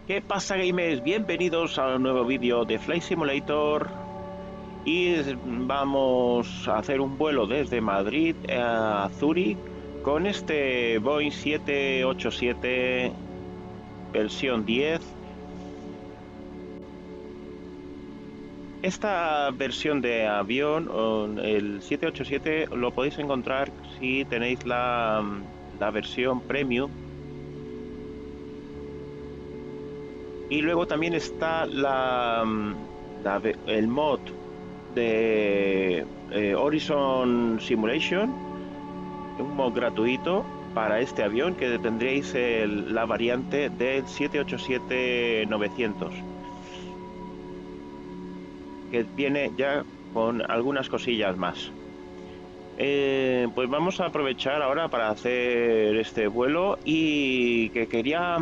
¿Qué pasa, gamers? Bienvenidos a un nuevo vídeo de Flight Simulator y vamos a hacer un vuelo desde Madrid a Zúrich con este Boeing 787 versión 10. Esta versión de avión, el 787, lo podéis encontrar si tenéis la versión Premium. Y luego también está el mod de Horizon Simulation, un mod gratuito para este avión, que tendréis la variante del 787-900, que viene ya con algunas cosillas más. Pues vamos a aprovechar ahora para hacer este vuelo y que quería...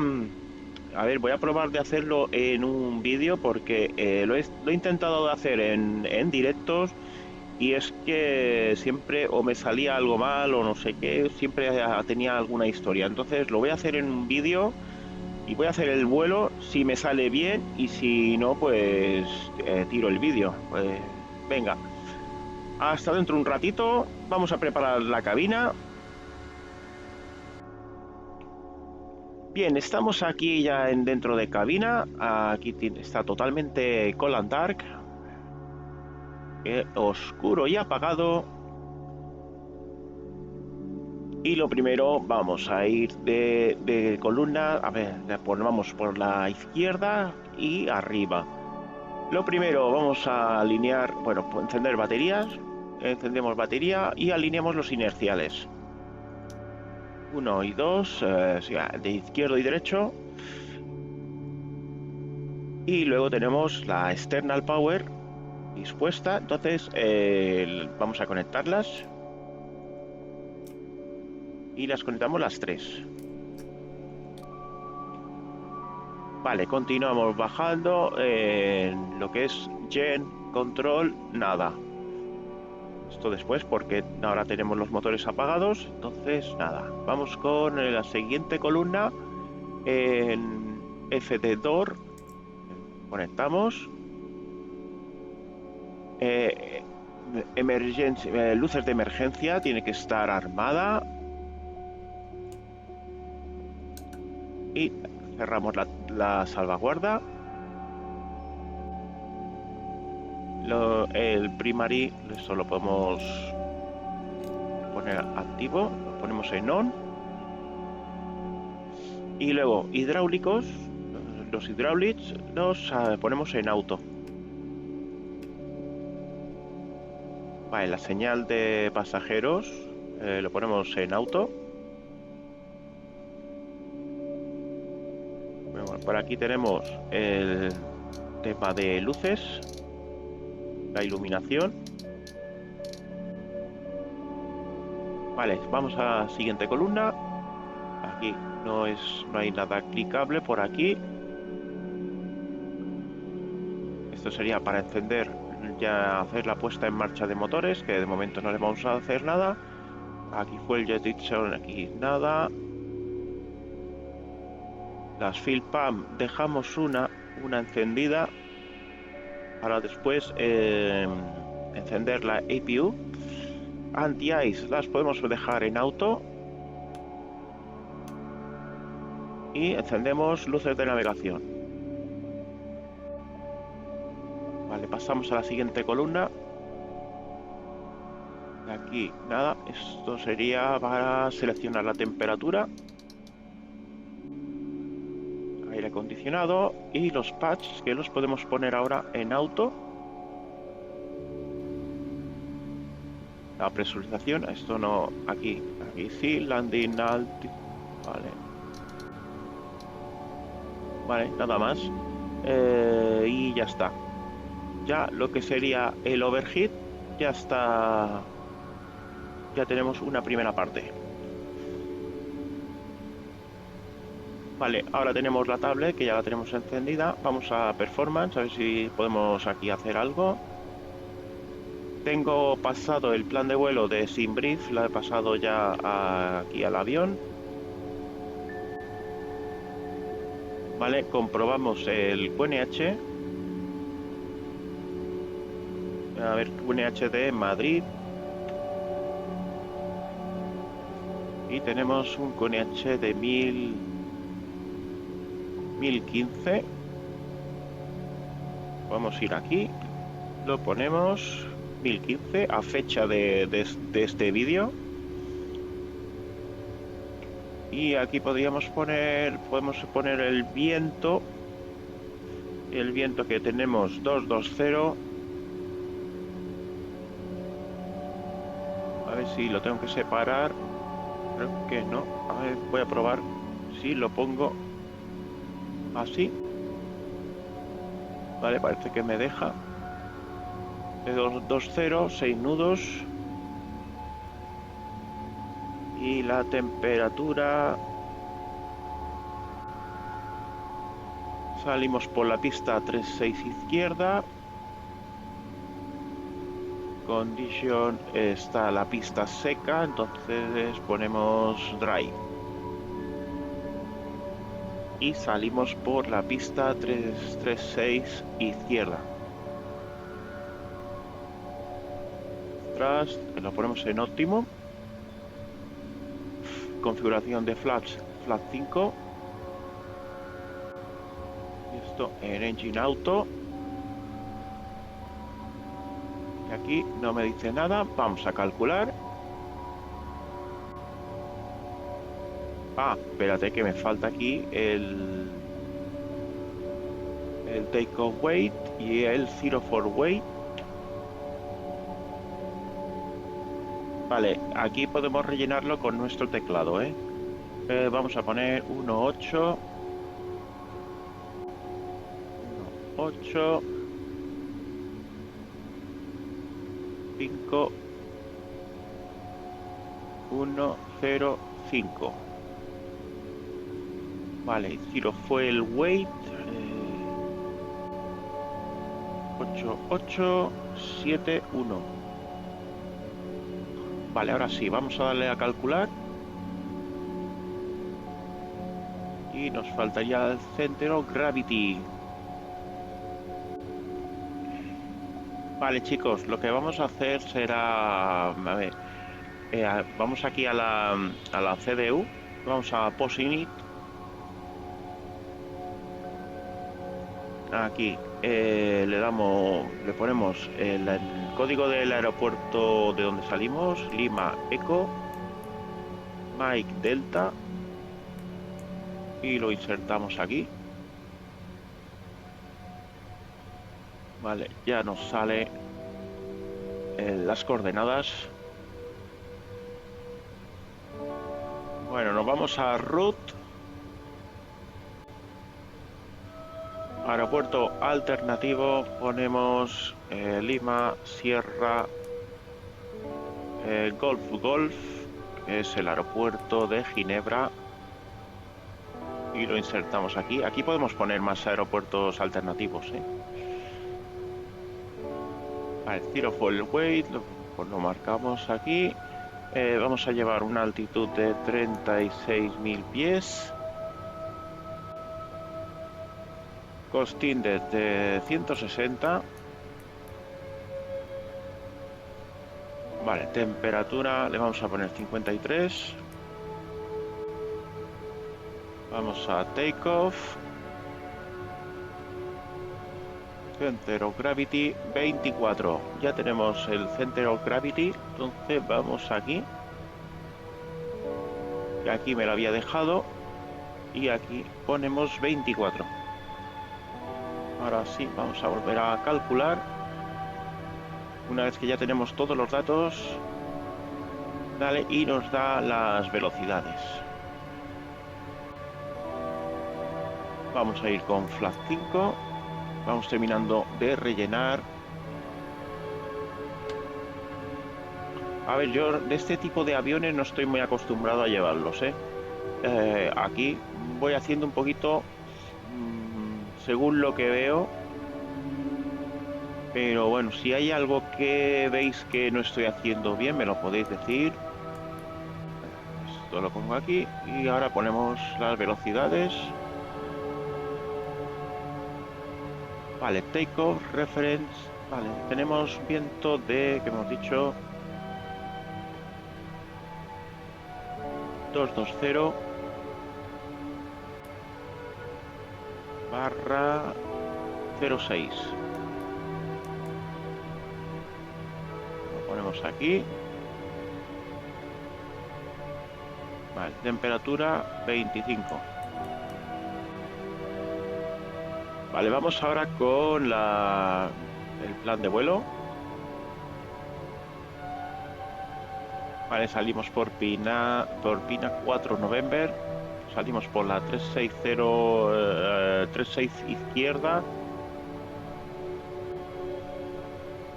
A ver, voy a probar de hacerlo en un vídeo porque lo he intentado hacer en directos y es que siempre o me salía algo mal o no sé qué, siempre tenía alguna historia. Entonces lo voy a hacer en un vídeo y voy a hacer el vuelo si me sale bien y si no, pues tiro el vídeo. Pues venga, hasta dentro un ratito, vamos a preparar la cabina. Bien, estamos aquí ya dentro de cabina. Aquí está totalmente cold and dark, oscuro y apagado. Y lo primero, vamos a ir de columna. A ver, vamos por la izquierda y arriba. Lo primero, vamos a alinear, bueno, encender baterías. Encendemos batería y alineamos los inerciales. 1 y 2, de izquierdo y derecho. Y luego tenemos la external power dispuesta, entonces vamos a conectarlas y las conectamos las tres. Vale, continuamos bajando en lo que es gen, control, nada. Esto después porque ahora tenemos los motores apagados, entonces nada. Vamos con la siguiente columna en FD Door. Conectamos. Luces de emergencia, tiene que estar armada. Y cerramos la salvaguarda. El primary, esto lo podemos poner activo, lo ponemos en on. Y luego hidráulicos, los hidráulicos los ponemos en auto. Vale, la señal de pasajeros lo ponemos en auto. Bueno, por aquí tenemos el tema de luces, la iluminación. Vale, vamos a la siguiente columna. Aquí no hay nada clicable por aquí. Esto sería para encender, ya hacer la puesta en marcha de motores, que de momento no le vamos a hacer nada. Aquí fue el jet Dixon, aquí nada. Las fill pump dejamos una encendida para después encender la APU. Anti-ice las podemos dejar en auto y encendemos luces de navegación. Vale, pasamos a la siguiente columna. Aquí nada, esto sería para seleccionar la temperatura, aire acondicionado y los pads, que los podemos poner ahora en auto. La presurización, esto no, aquí sí, landing alt, vale, nada más. Y ya está. Ya lo que sería el overheat ya está, ya tenemos una primera parte. Vale, ahora tenemos la tablet, que ya la tenemos encendida. Vamos a performance, a ver si podemos aquí hacer algo. Tengo pasado el plan de vuelo de SimBrief, la he pasado ya aquí al avión. Vale, comprobamos el QNH. A ver, QNH de Madrid. Y tenemos un QNH de 1015. Vamos a ir aquí. Lo ponemos 1015 a fecha de este vídeo. Y aquí podemos poner el viento. El viento que tenemos 220. A ver si lo tengo que separar. Creo que no. A ver, voy a probar si lo pongo así. Vale, parece que me deja. De 220, 6 nudos. Y la temperatura... Salimos por la pista 36 izquierda. Condition está la pista seca, entonces ponemos dry. Y salimos por la pista 336 izquierda. Tras, lo ponemos en óptimo. Configuración de flaps, flat 5. Y esto en engine auto. Y aquí no me dice nada. Vamos a calcular. Ah, espérate que me falta aquí el takeoff weight y el 04 weight. Vale, aquí podemos rellenarlo con nuestro teclado, vamos a poner 1.8 1.8 5 1.05. Vale, Zero fue el weight 8871. Vale, ahora sí, vamos a darle a calcular. Y nos faltaría el Center of Gravity. Vale, chicos, lo que vamos a hacer será... A ver, vamos aquí a la CDU. Vamos a PostInit. Aquí le ponemos el código del aeropuerto de donde salimos, Lima Eco, Mike Delta, y lo insertamos aquí. Vale, ya nos sale las coordenadas. Bueno, nos vamos a route. Aeropuerto alternativo, ponemos Lima, Sierra, Golf, que es el aeropuerto de Ginebra, y lo insertamos aquí. Aquí podemos poner más aeropuertos alternativos. Vale, Zero Fuel Weight, lo marcamos aquí. Vamos a llevar una altitud de 36.000 pies. Costing de 160. Vale, temperatura le vamos a poner 53. Vamos a takeoff. Center of Gravity 24. Ya tenemos el Center of Gravity. Entonces vamos aquí. Y aquí me lo había dejado. Y aquí ponemos 24. Ahora sí, vamos a volver a calcular. Una vez que ya tenemos todos los datos, dale, y nos da las velocidades. Vamos a ir con flat 5. Vamos terminando de rellenar. A ver, yo de este tipo de aviones no estoy muy acostumbrado a llevarlos, aquí voy haciendo un poquito según lo que veo, pero bueno, si hay algo que veis que no estoy haciendo bien, me lo podéis decir. Esto lo pongo aquí y ahora ponemos las velocidades. Vale, takeoff, reference. Vale, tenemos viento de, que hemos dicho, 220 barra 06. Lo ponemos aquí. Vale, temperatura 25. Vale, vamos ahora con el plan de vuelo. Vale, salimos por Pina 4 November. Salimos por la 360 36 izquierda.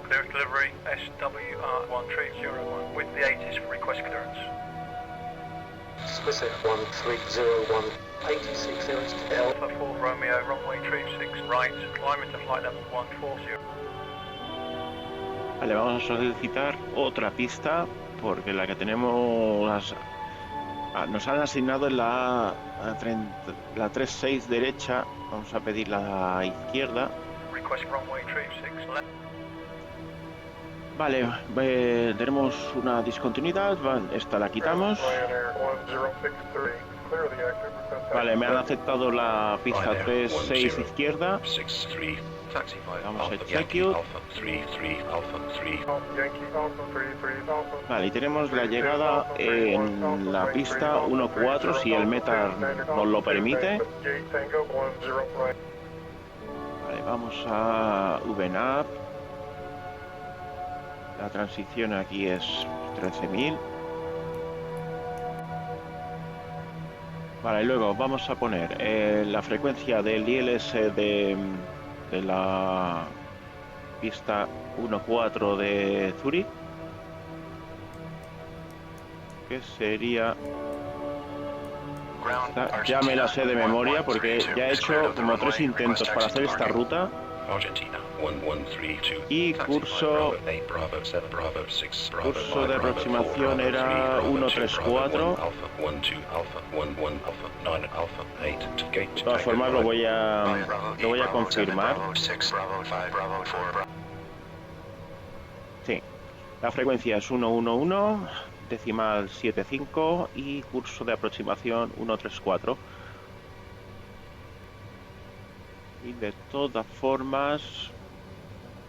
Clear delivery SWR1301 with the 80s for request clearance. Swiss F1301 86 Alpha 4 Romeo, runway 36 right, climb into flight level 140. Vale, vamos a solicitar otra pista porque la que tenemos nos han asignado en la 36 derecha. Vamos a pedir la izquierda. Request runway 36 left. Vale, tenemos una discontinuidad. Esta la quitamos. Vale, me han aceptado la pista 36 izquierda. Vamos a execute. Vale, y tenemos la llegada en la pista 1-4 si el METAR nos lo permite. Vale, vamos a VNAV. La transición aquí es 13.000. Vale, y luego vamos a poner la frecuencia del ILS de la pista 1-4 de Zurich, que sería... ya me la sé de memoria porque ya he hecho como 3 intentos para hacer esta ruta. Y curso de aproximación era 134. De todas formas lo voy a confirmar. Sí, la frecuencia es 111, decimal 75 y curso de aproximación 134. Y de todas formas,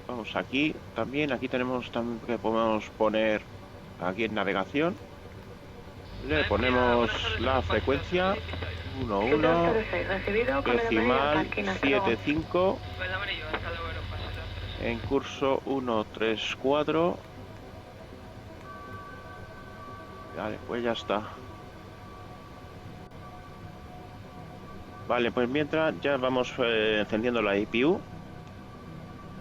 vamos aquí, también aquí tenemos que podemos poner aquí en navegación, le ponemos la frecuencia 11 decimal 75 en curso 134. Vale, pues ya está. Vale, pues mientras ya vamos encendiendo la IPU.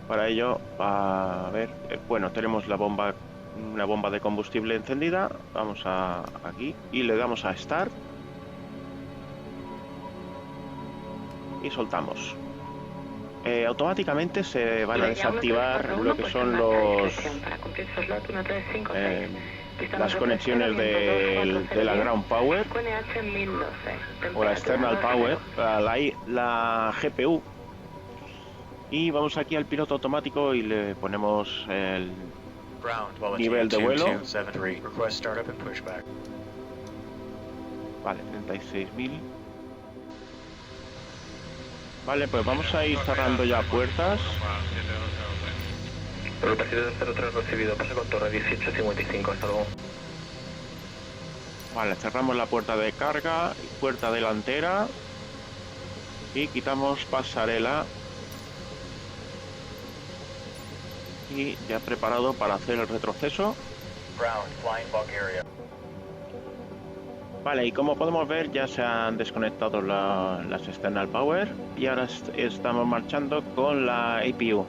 Para ello, a ver, bueno, tenemos una bomba de combustible encendida. Vamos aquí y le damos a Start. Y soltamos. Automáticamente se van a desactivar lo que son las conexiones de la Ground Power o la External Power, la GPU. Y vamos aquí al piloto automático y le ponemos el nivel de vuelo. Vale, 36.000. Vale, pues vamos a ir cerrando ya puertas. Ruta 703 recibido, pase con torre 1855, hasta luego. Vale, cerramos la puerta de carga, puerta delantera y quitamos pasarela. Y ya preparado para hacer el retroceso. Vale, y como podemos ver ya se han desconectado las External Power y ahora estamos marchando con la APU.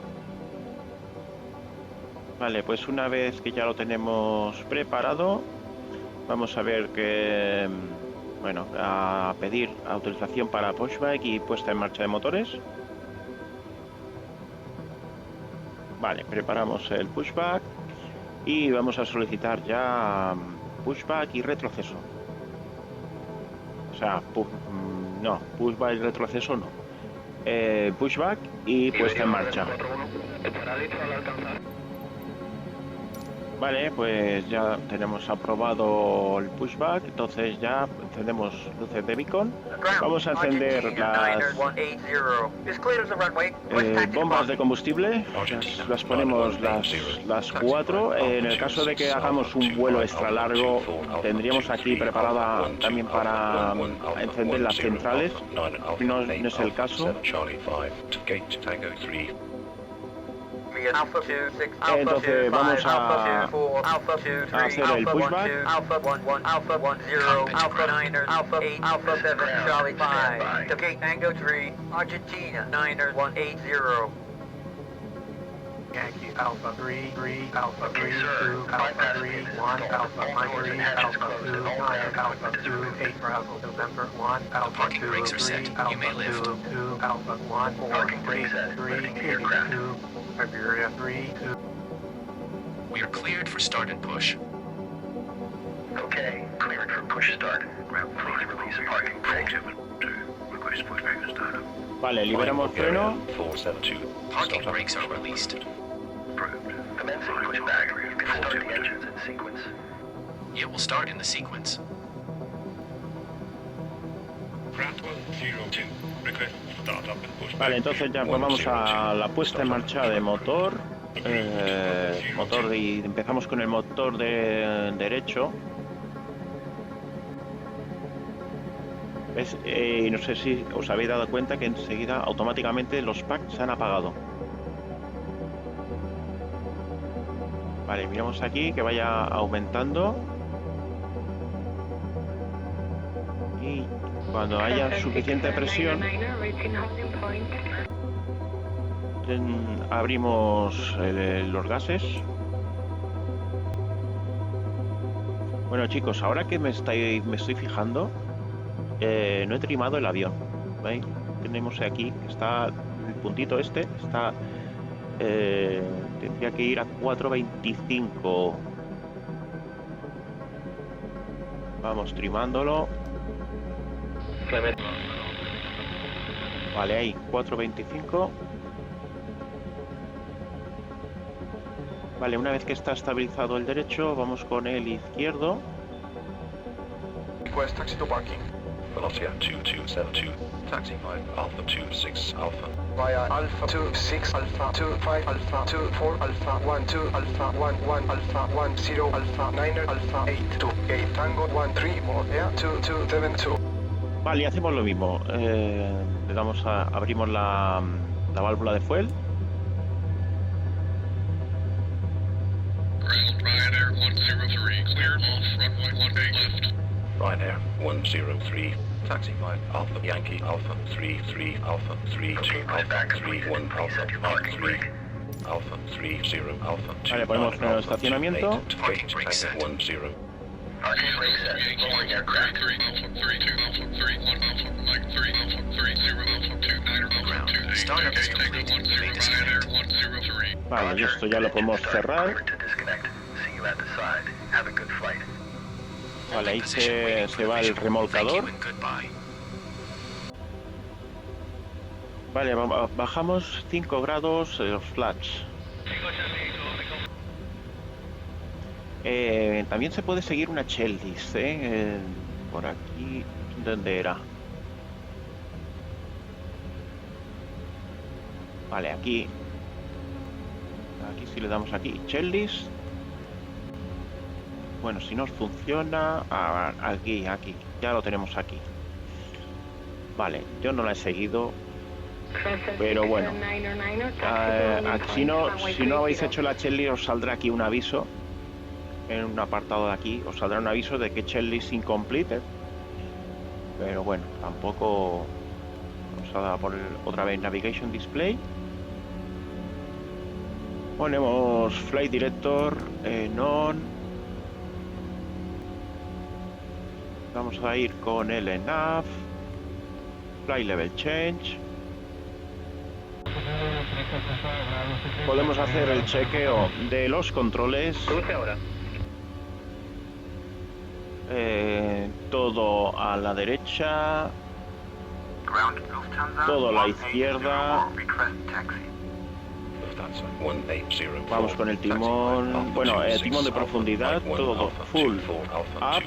Vale, pues una vez que ya lo tenemos preparado, vamos a ver que, bueno, a pedir autorización para pushback y puesta en marcha de motores. Vale, preparamos el pushback y vamos a solicitar ya pushback y retroceso. O sea, no, pushback y retroceso no. pushback y puesta en marcha. Estará listo al alcanzar. Vale, pues ya tenemos aprobado el pushback, entonces ya encendemos luces de beacon. Vamos a encender las bombas de combustible, las ponemos las 4. En el caso de que hagamos un vuelo extra largo, tendríamos aquí preparada también para encender las centrales. No es el caso. Entonces vamos a hacer el pushback. Yankee Alpha 3, 3, Alpha 3, 2, Alpha 3, 1, Alpha Mike 3, Alpha 2, 9, Alpha 2, 8, Bravo, November 1, Alpha 2, 3, Alpha 2, 2, Alpha 1, 4, 3, 3, 2, Iberia 3, 2. We are cleared for start and push. Okay, cleared for push start. Ground please release parking brakes. Request pushback to start up. Vale, liberamos freno. Parking brakes are released. Approved. Commencing pushback. You can start the engines in sequence. It will start in the sequence. Vale, entonces ya pues vamos a la puesta en marcha de motor. Y empezamos con el motor de derecho. ¿Ves? No sé si os habéis dado cuenta que enseguida automáticamente los packs se han apagado. Vale, miramos aquí que vaya aumentando. Y cuando haya suficiente presión, abrimos los gases. Bueno chicos, ahora que me estoy fijando, no he trimado el avión. ¿Veis? Tenemos aquí, está el puntito este, está tendría que ir a 425. Vamos trimándolo. Vale, ahí 425. Vale, una vez que está estabilizado el derecho, vamos con el izquierdo. Request taxi to parking. Velocia 2272, taxi 5 Alpha 26 Alpha. Via Alpha 26 Alpha 25 Alpha 24 Alpha 12 Alpha 11 Alpha 10 Alpha 9 Alpha 8 8 Tango 134 Air 2272. Vale, hacemos lo mismo. Le damos abrimos la válvula de fuel. Ryanair 103, cleared off runway 18 left. Ryanair 103, taxi 5 Alpha Yankee Alpha 33 Alpha 32 Alpha 31 Alpha 3 Alpha 30 Alpha 2. Vale, ponemos freno de estacionamiento. Parking brakes set. 10. Parking brake set. Lowering aircraft. 3, Alpha 32, Alpha 3, 1, Alpha Mike 3, Alpha 30, Alpha 29, Alpha Ground. 28, Startup is Tango complete. 10, May disconnect. Ryanair 103. Vale, y esto ya lo podemos cerrar. Cleared to disconnect. See you at the side. Have a good flight. Vale, ahí Position waiting for se va el visual. Thank remolcador. you and goodbye. Vale, bajamos 5 grados los flats. También se puede seguir una Cheldis, por aquí, ¿dónde era? Vale, aquí si le damos aquí, Cheldis. Bueno, si nos funciona, aquí, ya lo tenemos aquí. Vale, yo no la he seguido, pero bueno, si no habéis hecho la Cheldis, os saldrá aquí un aviso. En un apartado de aquí os saldrá un aviso de que Cheldis incomplete, pero bueno, tampoco vamos a poner otra vez Navigation Display. Ponemos Flight Director en on. Vamos a ir con el ENAV, Flight Level Change. Podemos hacer el chequeo de los controles. Cruce ahora. Todo a la derecha. todo a la izquierda. Lufthansa 180. Vamos con el timón, bueno, timón de profundidad, todo full up,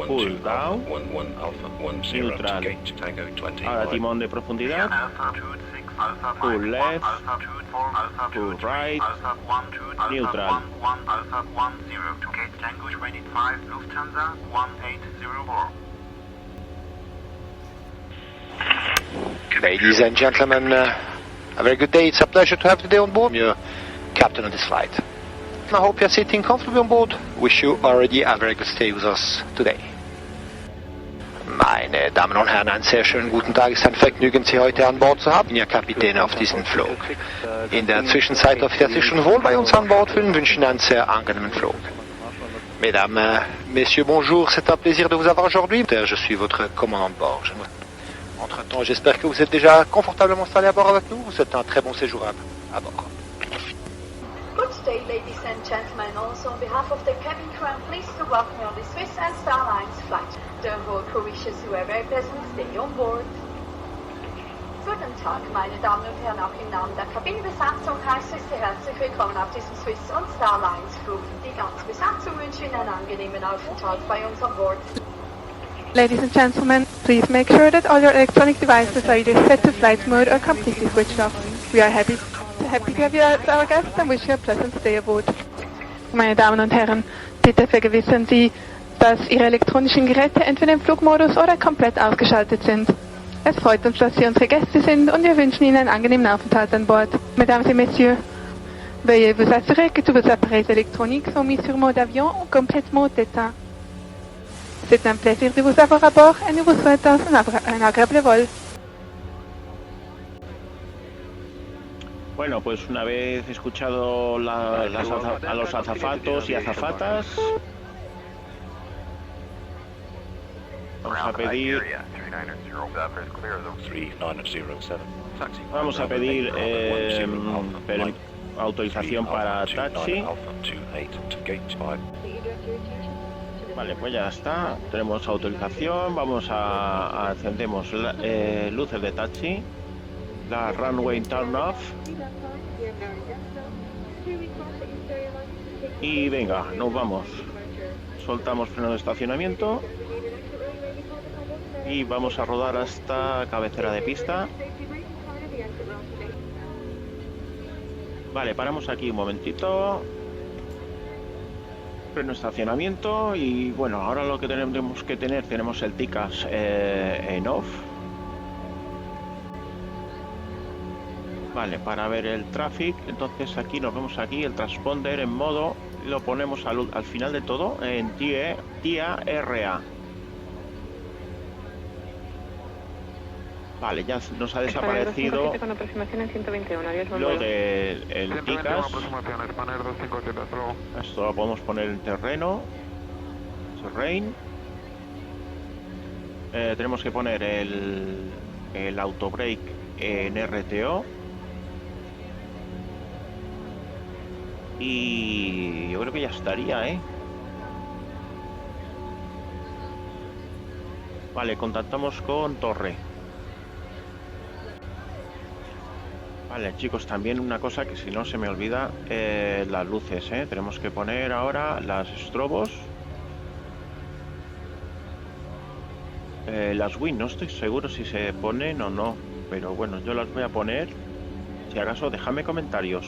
full down, neutral. Ahora timón de profundidad, full left, full right, neutral. Ladies and gentlemen, a very good day. It's a pleasure to have today on board your captain of this flight. I hope you're sitting comfortably on board. Wish you already a very good stay with us today. Meine Damen und Herren, einen sehr schönen guten Tag. Es ist ein Vergnügen, Sie heute an Bord zu haben, Ihr Kapitän auf diesen Flug. In der Zwischenzeit auf der Sie schon wohl bei uns an Bord fühlen, wünschen einen sehr angenehmen Flug. Mesdames, Messieurs, bonjour. C'est un plaisir de vous avoir aujourd'hui. Je suis votre commandant de bord. Entre-temps, j'espère que vous êtes déjà confortablement installés à bord avec nous. Vous souhaite un très bon séjour à bord. Good day, ladies and gentlemen. Also, on behalf of the cabin crew, I'm pleased to welcome you on the Swiss and Star Alliance flight. The whole crew wishes you a very pleasant stay on board. Guten Tag, meine Damen und Herren. Auch im Namen der Kabinenbesatzung heiße ich Sie herzlich willkommen auf diesem Swiss und Star Alliance Flug. Die ganze Besatzung wünscht Ihnen einen angenehmen Aufenthalt bei uns an Bord. Ladies and gentlemen, please make sure that all your electronic devices are either set to flight mode or completely switched off. We are happy to have you as our guests and wish you a pleasant stay aboard. Meine Damen und Herren, bitte vergewissern Sie, dass Ihre elektronischen Geräte entweder im Flugmodus oder komplett ausgeschaltet sind. Es freut uns, dass Sie unsere Gäste sind und wir wünschen Ihnen einen angenehmen Aufenthalt an Bord. Mesdames et messieurs, veuillez vous assurer que tous vos appareils électroniques sont mis sur mode avion ou complètement éteints. C'est un plaisir de vous avoir à bord et nous vous souhaitons un agradable vol. Bueno, pues una vez escuchado a los azafatos y azafatas, vamos a pedir autorización para taxi. Vale, pues ya está, tenemos autorización, vamos a encendemos luces de taxi, la runway turn off y venga, nos vamos, soltamos freno de estacionamiento y vamos a rodar hasta cabecera de pista. Vale, paramos aquí un momentito. Freno estacionamiento y bueno, ahora lo que tenemos que tener, tenemos el TICAS en off. Vale, para ver el traffic, entonces aquí nos vemos aquí el transponder en modo, lo ponemos al final de todo en TIA-RA. Vale, ya nos ha desaparecido lo del TICAS. Esto lo podemos poner en terreno. Terrain. Tenemos que poner el autobrake en RTO. Y yo creo que ya estaría, ¿eh? Vale, contactamos con Torre. Vale, chicos, también una cosa que si no se me olvida, las luces, tenemos que poner ahora las estrobos. Las WIN, no estoy seguro si se ponen o no, pero bueno, yo las voy a poner. Si acaso, dejadme comentarios.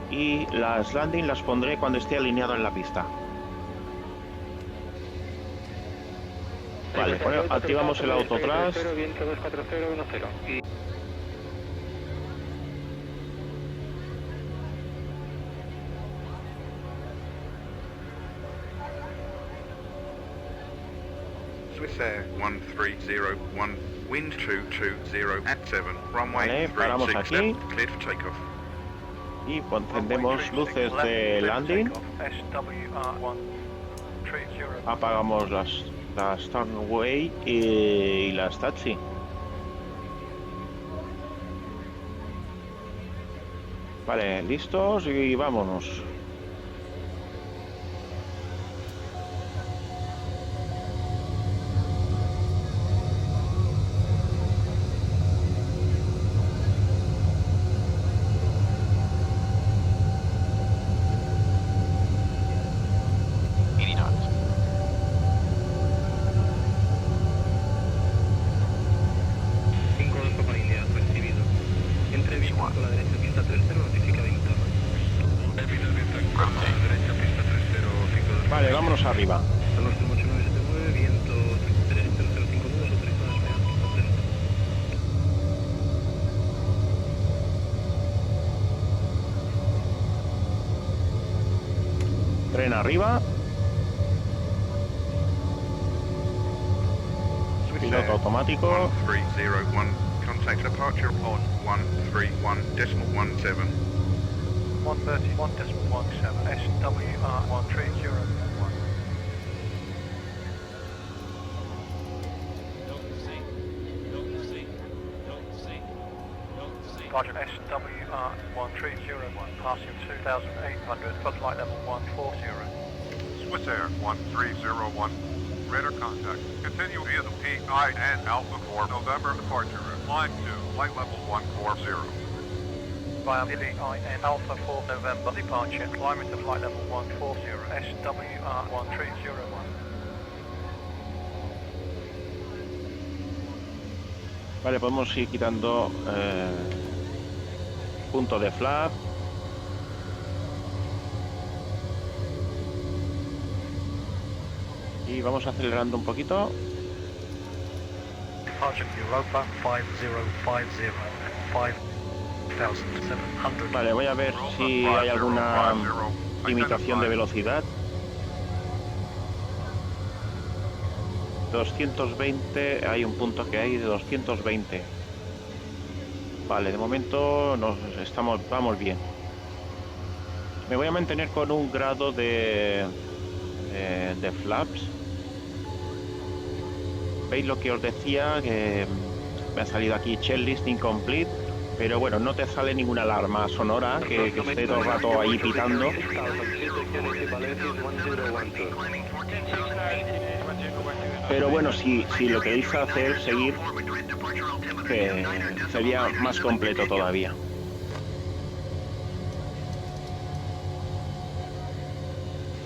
Y las landing las pondré cuando esté alineado en la pista. Vale, bueno, activamos el autothrust. Swiss Air 1301, wind 220 at 7, runway vale, paramos 36 aquí. left, cleared for takeoff. Y encendemos luces de landing. Apagamos las turnway y las taxi. Vale, listos y vámonos. Vale, vámonos arriba. Estamos en 8979, viento 33052, autorizado despegar. Tren arriba. Piloto automático. 1301. Contact departure on 131.17. 131.17 SWR 13011. Roger, SWR 1301, passing 2,800, flight level 140. Swiss Air 1301. Radar contact. Continue via the PIN Alpha 4 November departure. Line 2, flight level 140. Via the PIN Alpha 4 November departure, climbing to flight level 140, SWR 1301. Vale, podemos ir quitando punto de flap. Y vamos acelerando un poquito. Departure Europa 5050, 5,700. Vale, voy a ver si hay alguna limitación de velocidad. 220, hay un punto que hay de 220. Vale, de momento vamos bien. Me voy a mantener con un grado de flaps. Veis lo que os decía, que me ha salido aquí checklist incomplete, pero bueno, no te sale ninguna alarma sonora que esté todo el rato ahí pitando. Pero bueno, si lo queréis hacer, seguir, sería más completo todavía.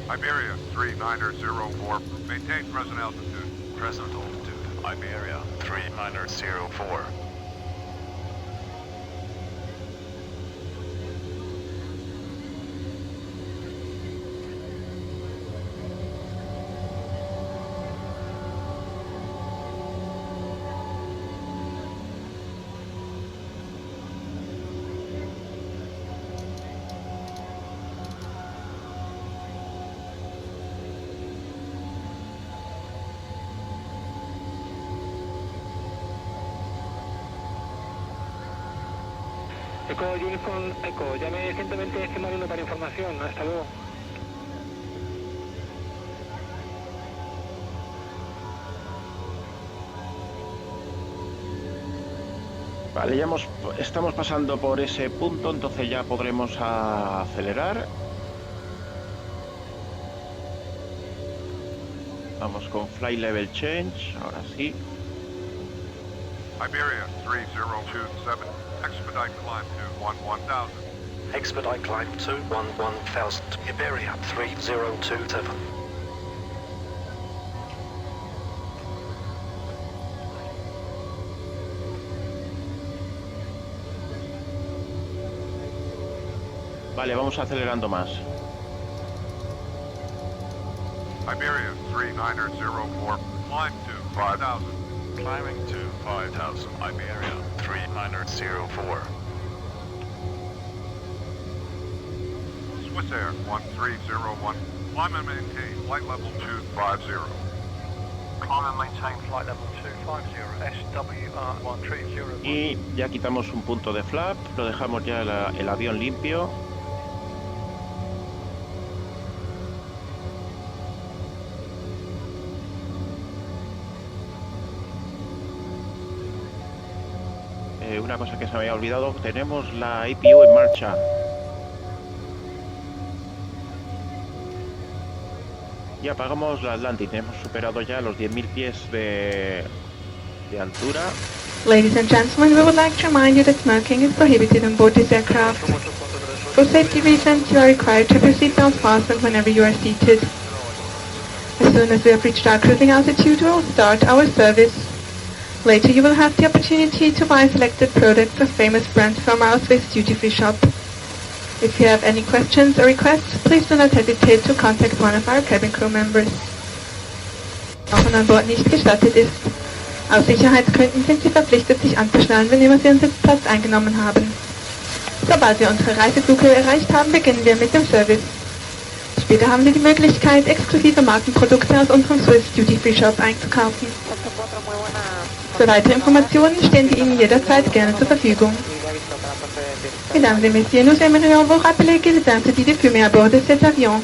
Iberia 3904. Maintain present altitude. Present altitude. Iberia 3904. Eco Uniform Eco, llame 120 esquema 1 para información, hasta luego. Vale, ya estamos pasando por ese punto, entonces ya podremos acelerar. Vamos con Flight Level Change, ahora sí. Iberia 3027. Expedite climb to 11,000. Expedite climb to 11,000. Iberia 3027. Vale, vamos acelerando más. Iberia 3904. Climb to 5,000. Climbing to 5,000. Iberia 3904. Swiss Air 1301. Climb and maintain flight level 250. Climb and maintain flight level 250, SWR 130. Y ya quitamos un punto de flap, lo dejamos ya el avión limpio. Una cosa que se me había olvidado, tenemos la APU en marcha. Y apagamos la Atlantic, hemos superado ya los 10.000 pies de altura. Ladies and gentlemen, we would like to remind you that smoking is prohibited on board this aircraft. For safety reasons, you are required to have your seatbelt fastened whenever you are seated. As soon as we have reached our cruising altitude, we will start our service. Later, you will have the opportunity to buy selected products of famous brands from our Swiss duty-free shop. If you have any questions or requests, please do not hesitate to contact one of our cabin crew members. Auch an Bord nicht gestattet ist. Aus Sicherheitsgründen sind Sie verpflichtet, sich anzuschnallen, wenn immer Sie Ihren Sitzplatz eingenommen haben. Sobald wir unsere Reiseflughöhe erreicht haben, beginnen wir mit dem Service. Später haben Sie die Möglichkeit, exklusive Markenprodukte aus unserem Swiss Duty Free Shop einzukaufen. Für weitere Informationen stehen wir Ihnen jederzeit gerne zur Verfügung. Mesdames et messieurs, nous aimerions vous rappeler qu'il est interdit de fumer à bord de cet avion.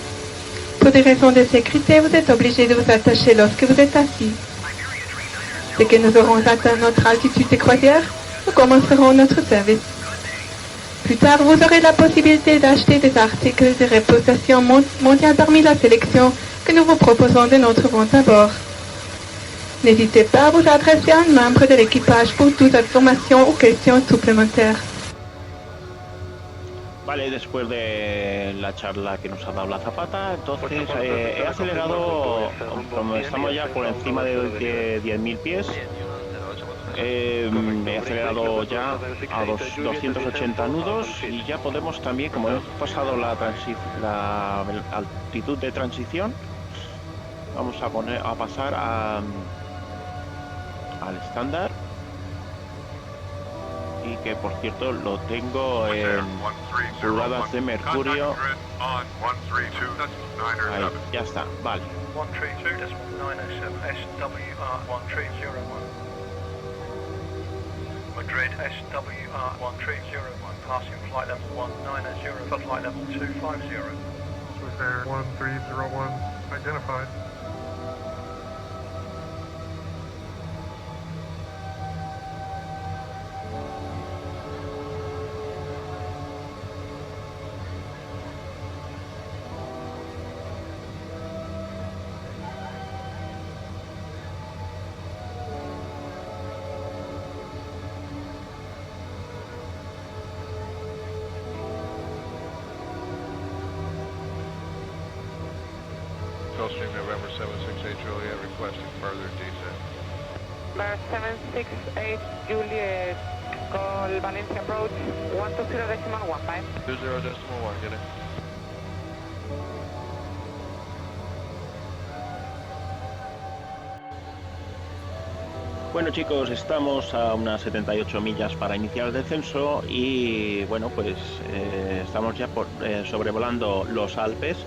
Pour des raisons de sécurité, vous êtes obligé de vous attacher lorsque vous êtes assis. Dès que nous aurons atteint notre altitude de croisière, nous commencerons notre service. Plus tard, vous aurez la possibilité d'acheter des articles de réputation mondiale parmi la sélection que nous vous proposons de notre vente à bord. N'hésitez pas à vous adresser à un membre de l'équipage pour toute information ou questions supplémentaires. Vale, después de la charla que nos ha dado la azafata, entonces he acelerado, como estamos ya por encima de 10.000 pies, he acelerado ya a 280 nudos y ya podemos también, como hemos pasado la altitud de transición, vamos a pasar al estándar. Y que por cierto lo tengo en pulgadas de mercurio. Ahí, ya está, vale. Madrid SWR 1301, passing flight level 190 for flight level 250. Swiss Air 1301, identified. Gulfstream November 768 Juliet requesting further descent. Bar 768 Juliet, call Valencia approach 120.15. 20.1, get it. Bueno chicos, estamos a unas 78 millas para iniciar el descenso y bueno, pues estamos ya sobrevolando los Alpes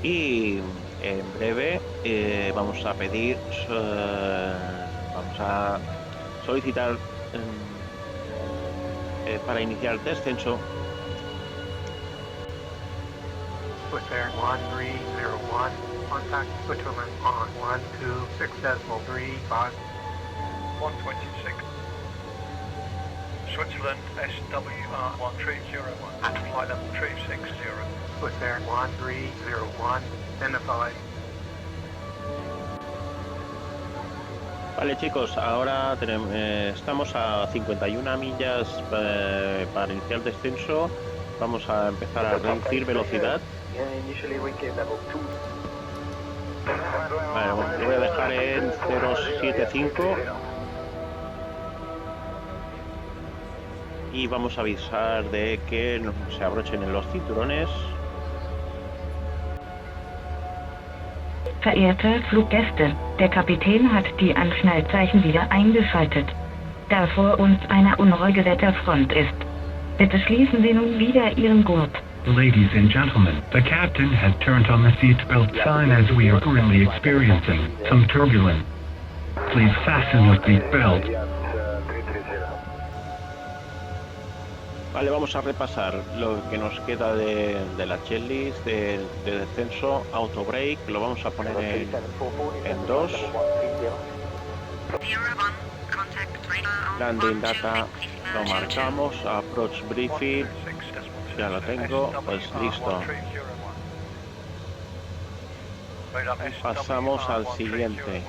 y en breve vamos a pedir, vamos a solicitar para iniciar el descenso. Swiss Air 1301, contact Switzerland on 126.35. 126. Switzerland SWR 1301 at flight level 360. Swiss Air 1301, identified. Vale chicos, ahora estamos a 51 millas para iniciar el descenso. Vamos a empezar a reducir velocidad. Vale, bueno, lo voy a dejar en 075 y vamos a avisar de que se abrochen en los cinturones. Verehrte Fluggäste, der Kapitän hat die Anschnallzeichen wieder eingeschaltet. Da vor uns eine unruhige Wetterfront ist. Bitte schließen Sie nun wieder Ihren Gurt. Ladies and gentlemen, the captain has turned on the seatbelt sign as we are currently experiencing some turbulence. Please fasten your seatbelt. Vale, vamos a repasar lo que nos queda de la checklist de descenso. Auto brake, lo vamos a poner en 2. Landing data lo marcamos. Approach briefing, ya lo tengo, pues listo. Pasamos al siguiente.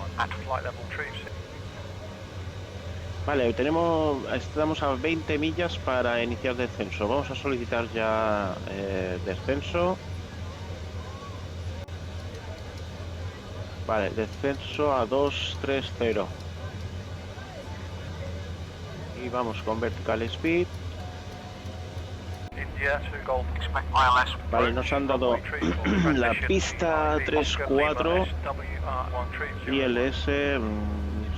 Vale, estamos a 20 millas para iniciar descenso. Vamos a solicitar ya descenso. Vale, descenso a 230. Y vamos con vertical speed. Vale, nos han dado la pista 3-4 y el S,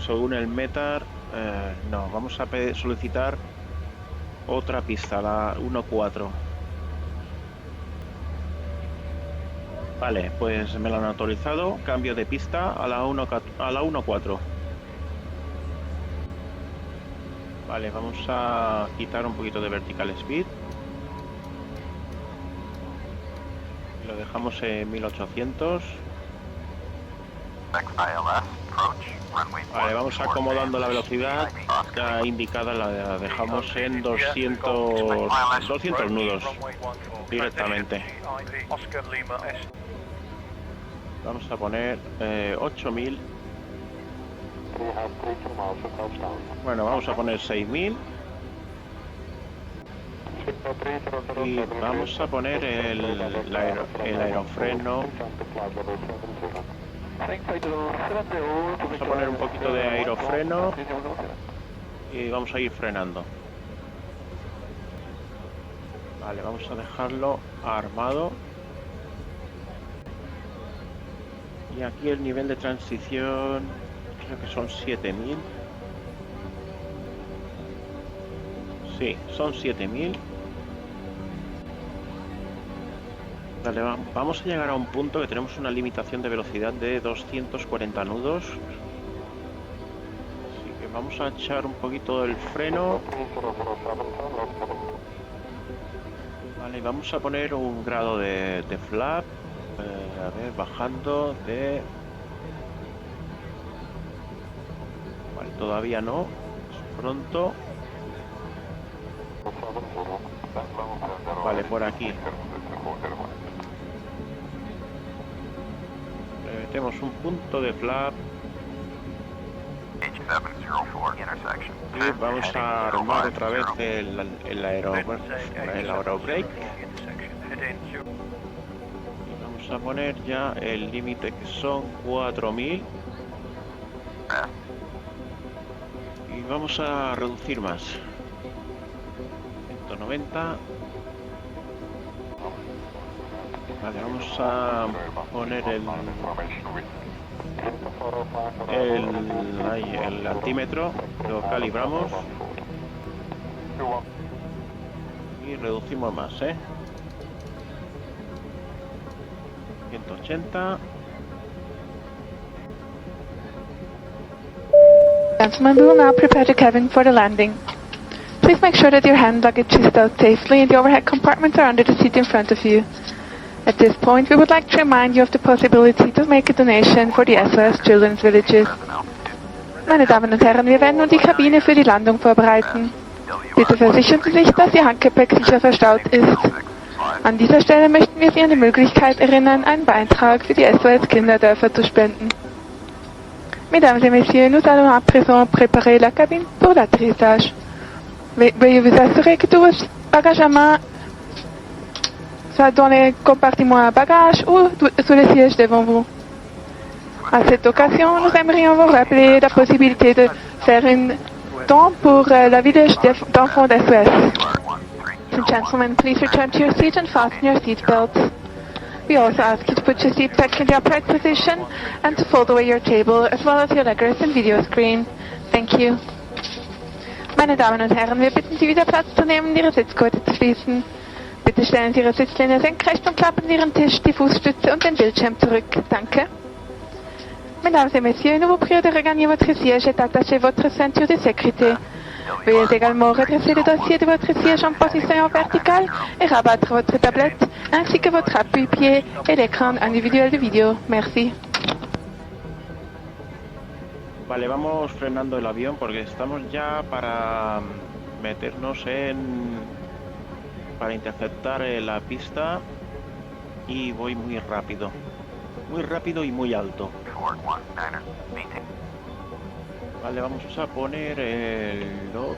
según el METAR, no, vamos a solicitar otra pista, la 1-4. Vale, pues me lo han autorizado, cambio de pista a la 1-4. Vale, vamos a quitar un poquito de vertical speed. Lo dejamos en 1800. Vale, vamos acomodando la velocidad. Ya indicada la dejamos en 200 nudos directamente. Vamos a poner 8000. Bueno, vamos a poner 6000. Y vamos a poner el aerofreno. Vamos a poner un poquito de aerofreno y vamos a ir frenando. Vale, vamos a dejarlo armado. Y aquí el nivel de transición creo que son 7000. Sí, son 7000. Vale, vamos a llegar a un punto que tenemos una limitación de velocidad de 240 nudos. Así que vamos a echar un poquito el freno. Vale, y vamos a poner un grado de flap. A ver, bajando de... Vale, todavía no. Es pronto. Vale, por aquí. Le metemos un punto de flap. Y vamos a armar otra vez el aerobrake. Y vamos a poner ya el límite, que son 4000. Y vamos a reducir más. 190. Vale, vamos a poner el altímetro, lo calibramos y reducimos más, 180. Gentlemen, we will now prepare the cabin for the landing. Please make sure that your hand luggage is stowed safely and the overhead compartments are under the seat in front of you. At this point, we would like to remind you of the possibility to make a donation for the SOS Children's Villages. Meine Damen und Herren, wir werden nun die Kabine für die Landung vorbereiten. Bitte versichern Sie sich, dass Ihr Handgepäck sicher verstaut ist. An dieser Stelle möchten wir Sie an die Möglichkeit erinnern, einen Beitrag für die SOS Kinderdörfer zu spenden. Mesdames et messieurs, nous allons à présent préparer la cabine pour l'atterrissage. Veuillez vous assurer que tous vos bagages à main soit dans les compartiments à bagages ou sous les sièges devant vous. À cette occasion, nous aimerions vous rappeler la possibilité de faire un don pour la village d'enfants d'SOS. Ladies and gentlemen, please return to your seat and fasten your seat belts. We also ask you to put your seat back in the upright position and to fold away your table as well as your legroom and video screen. Thank you. Meine Damen und Herren, wir bitten Sie wieder Platz zu nehmen und Ihre Sitzgurte zu schließen. Bitte stellen Sie Ihre Sitzlehne senkrecht und klappen Sie Ihren Tisch, die Fußstütze und den Bildschirm zurück. Danke. Mesdames et messieurs, nous vous prions de regagner votre siège et d'attacher votre ceinture de sécurité. Veuillez également redresser le dossier de votre siège en position verticale et rabattre votre tablette, ainsi que votre appui-pied et l'écran individuel de vidéo. Merci. Vale, vamos frenando el avión porque estamos ya para meternos para interceptar la pista y voy muy rápido y muy alto. Vale, vamos a poner el log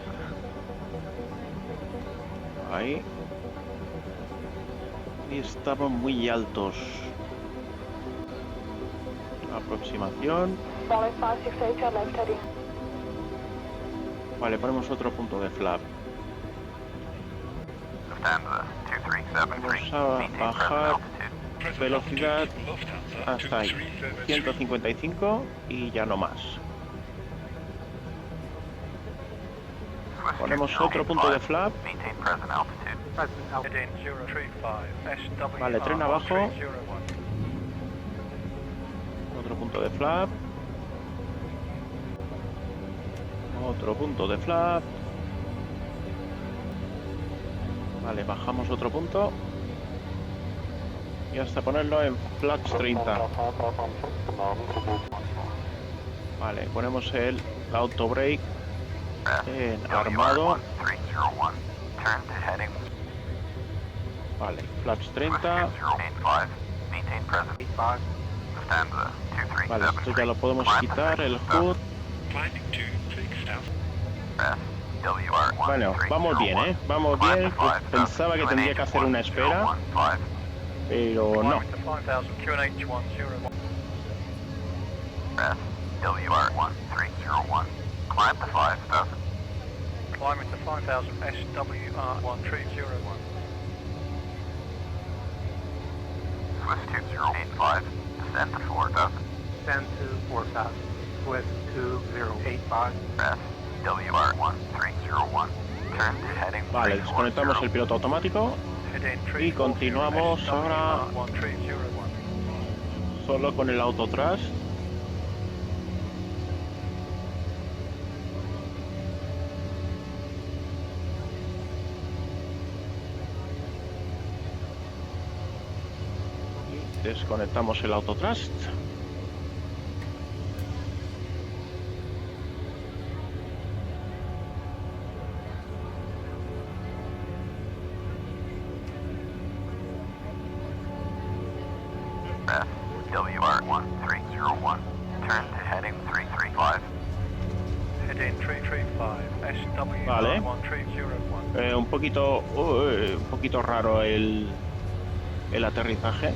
ahí y estamos muy altos. Aproximación. Vale, ponemos otro punto de flap. Vamos a bajar velocidad hasta ahí, 155 y ya no más. Ponemos otro punto de flap. Vale, tren abajo. Otro punto de flap. Otro punto de flap. Vale, bajamos otro punto. Y hasta ponerlo en flaps 30. Vale, ponemos el auto brake en armado. Vale, flaps 30. Vale, esto ya lo podemos quitar, el HUD. Bueno, vamos bien, ¿eh? Vamos bien. Pensaba que tendría que hacer una espera, pero no. Climbing to 5000 SWR1301. Swiss 2085, descend to 4000. Descend to 4000. Swiss 2085. SWR1301. Turn to heading. Vale, desconectamos el piloto automático y continuamos ahora solo con el auto thrust. Desconectamos el auto thrust. SWR1301. Turn to heading 335. Heading 335 Vale. SWR1301. Un poquito raro el aterrizaje.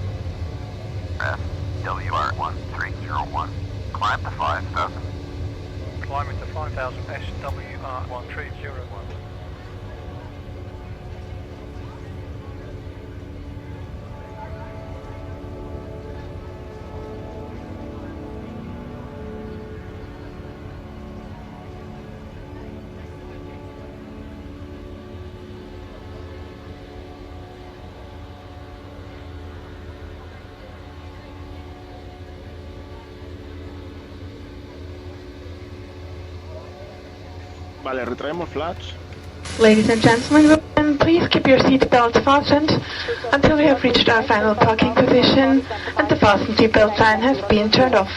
SWR1301. Climb to 5000. Climbing to 5000 SWR1301. Vale, retraemos flaps. Ladies and gentlemen, please keep your seat belts fastened until we have reached our final parking position and the fasten seatbelt sign has been turned off.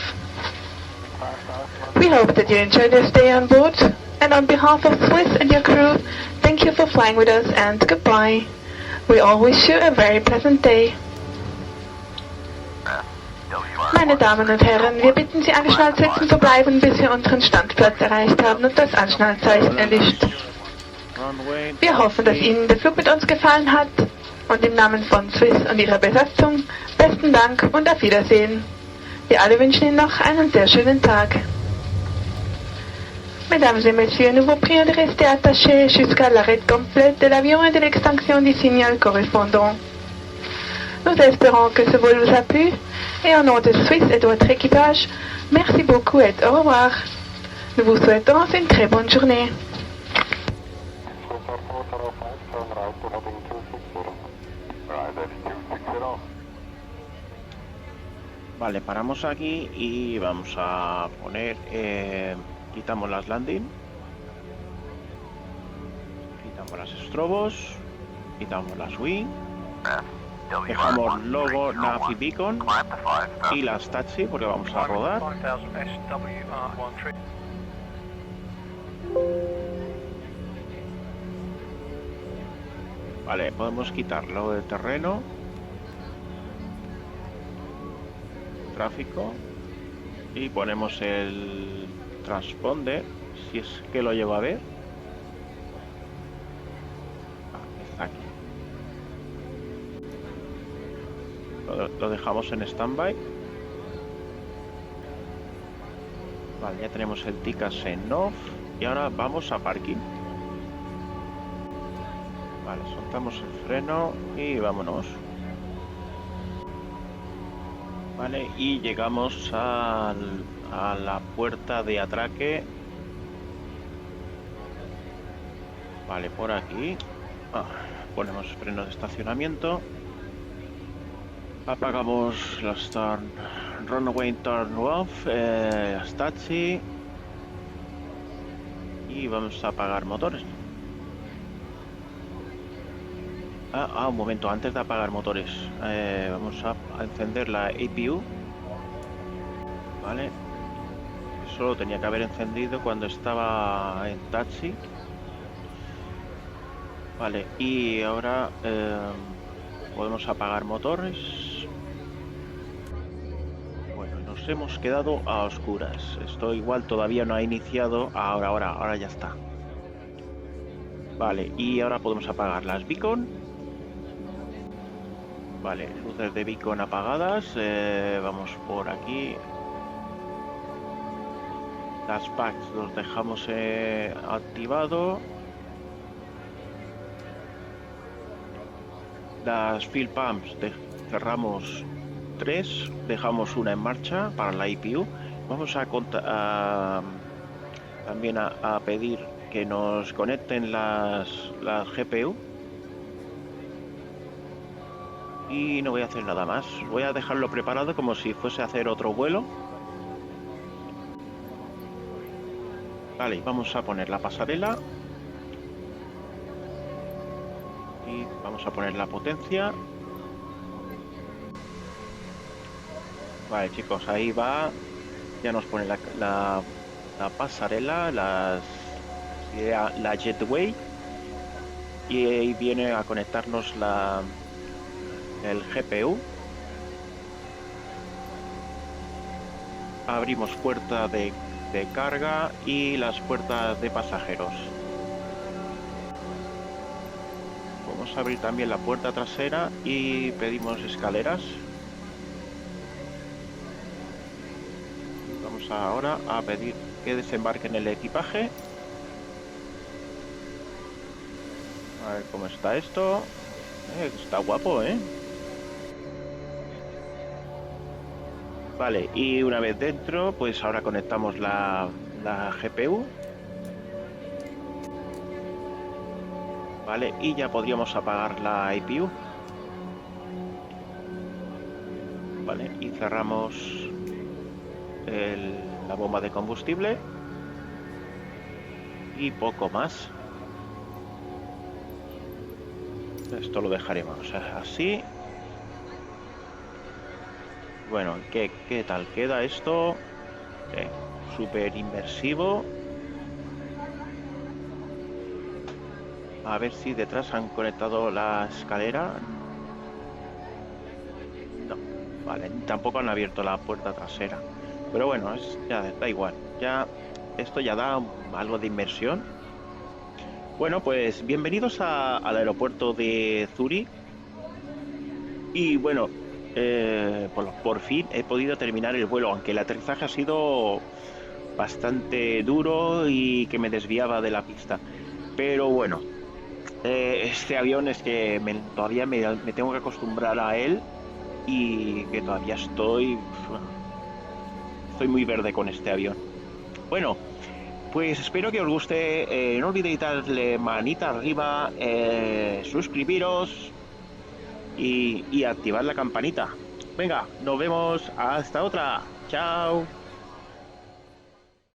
We hope that you enjoyed your stay on board, and on behalf of Swiss and your crew, thank you for flying with us and goodbye. We all wish you a very pleasant day. Meine Damen und Herren, wir bitten Sie, angeschnallt sitzen zu bleiben, bis wir unseren Standplatz erreicht haben und das Anschnallzeichen erlischt. Wir hoffen, dass Ihnen der Flug mit uns gefallen hat und im Namen von Swiss und ihrer Besatzung besten Dank und auf Wiedersehen. Wir alle wünschen Ihnen noch einen sehr schönen Tag. Mesdames et messieurs, nous vous prions de rester attachés jusqu'à l'arrêt complet de l'avion et de l'extinction du signal correspondant. Nous espérons que ce vol vous a plu et au nom de Swiss et de votre équipage, merci beaucoup et au revoir. Nous vous souhaitons une très bonne journée. Vale, paramos aquí y vamos a poner, quitamos las landing, quitamos las estrobos, quitamos las wing, dejamos logo, nav y beacon y las taxi porque vamos a rodar. Vale, podemos quitarlo de terreno, tráfico, y ponemos el transponder, si es que lo llevo a ver. Está aquí. Lo dejamos en standby. Vale, ya tenemos el TICAS en off y ahora vamos a parking. Vale, soltamos el freno y vámonos. Vale, y llegamos a la puerta de atraque. Vale, por aquí. Ponemos frenos de estacionamiento. Apagamos los runway turn off, las taxi. Y vamos a apagar motores. Un momento, antes de apagar motores, vamos a encender la APU. Vale. Eso lo tenía que haber encendido cuando estaba en taxi. Vale, y ahora podemos apagar motores. Bueno, nos hemos quedado a oscuras. Esto igual todavía no ha iniciado. Ahora ya está. Vale, y ahora podemos apagar las beacon. Vale, luces de beacon apagadas. Vamos por aquí. Las packs los dejamos activado. Las fuel pumps cerramos 3, dejamos una en marcha para la IPU. Vamos también a pedir que nos conecten las GPU. Y no voy a hacer nada más. Voy a dejarlo preparado como si fuese a hacer otro vuelo. Vale, vamos a poner la pasarela. Y vamos a poner la potencia. Vale, chicos, ahí va. Ya nos pone la pasarela, la jetway. Y ahí viene a conectarnos el GPU. Abrimos puerta de carga y las puertas de pasajeros. Vamos a abrir también la puerta trasera y pedimos escaleras. Vamos ahora a pedir que desembarquen el equipaje. A ver cómo está esto. Está guapo, ¿eh? Vale, y una vez dentro, pues ahora conectamos la GPU. Vale, y ya podríamos apagar la IPU. Vale, y cerramos la bomba de combustible. Y poco más. Esto lo dejaremos así. Bueno, ¿qué tal queda esto? Súper inmersivo. A ver si detrás han conectado la escalera. No, vale, tampoco han abierto la puerta trasera. Pero bueno, ya da igual. Ya esto ya da algo de inmersión. Bueno, pues bienvenidos al aeropuerto de Zúrich. Y bueno, por fin he podido terminar el vuelo, aunque el aterrizaje ha sido bastante duro y que me desviaba de la pista. Pero bueno, este avión es que todavía me tengo que acostumbrar a él y que todavía estoy muy verde con este avión. Bueno, pues espero que os guste. No olvidéis darle manita arriba, suscribiros y activar la campanita. Venga, nos vemos hasta otra. Chao.